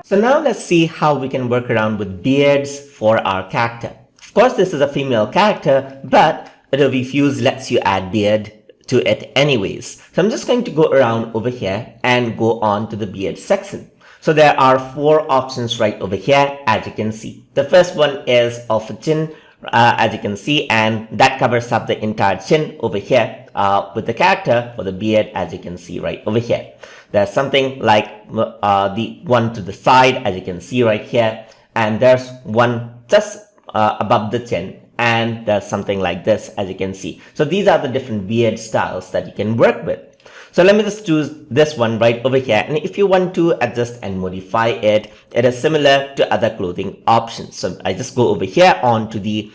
So now let's see how we can work around with beards for our character. Of course, this is a female character, but Adobe Fuse lets you add beard to it anyways. So I'm just going to go around over here and go on to the beard section. So there are 4 options right over here, as you can see. The first one is of a chin, as you can see, and that covers up the entire chin over here with the character for the beard, as you can see right over here. There's something like the one to the side, as you can see right here, and there's one just above the chin, and there's something like this, as you can see. So these are the different beard styles that you can work with. So let me just choose this one right over here, and if you want to adjust and modify it, it is similar to other clothing options. So I just go over here on to the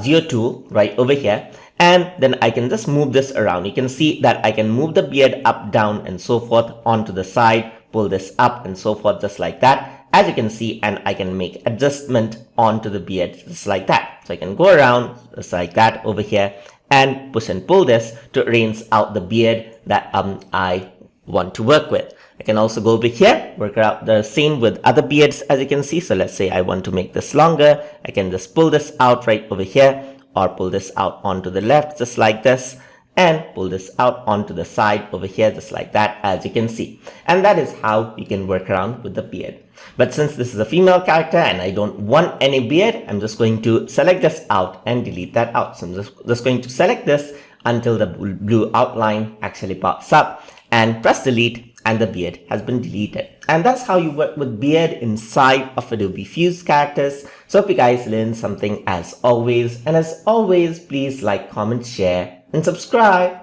geo tool right over here, and then I can just move this around. You can see that I can move the beard up, down, and so forth onto the side, pull this up and so forth, just like that, as you can see, and I can make adjustment onto the beard just like that. So I can go around just like that over here and push and pull this to arrange out the beard that I want to work with. I can also go over here, work out the same with other beards, as you can see. So let's say I want to make this longer. I can just pull this out right over here, or pull this out onto the left just like this, and pull this out onto the side over here just like that, as you can see. And that is how you can work around with the beard. But since this is a female character and I don't want any beard, I'm just going to select this out and delete that out. So I'm just going to select this until the blue outline actually pops up, and press delete, and the beard has been deleted. And that's how you work with beard inside of Adobe Fuse characters. So hope you guys learned something as always. And as always, please like, comment, share, and subscribe.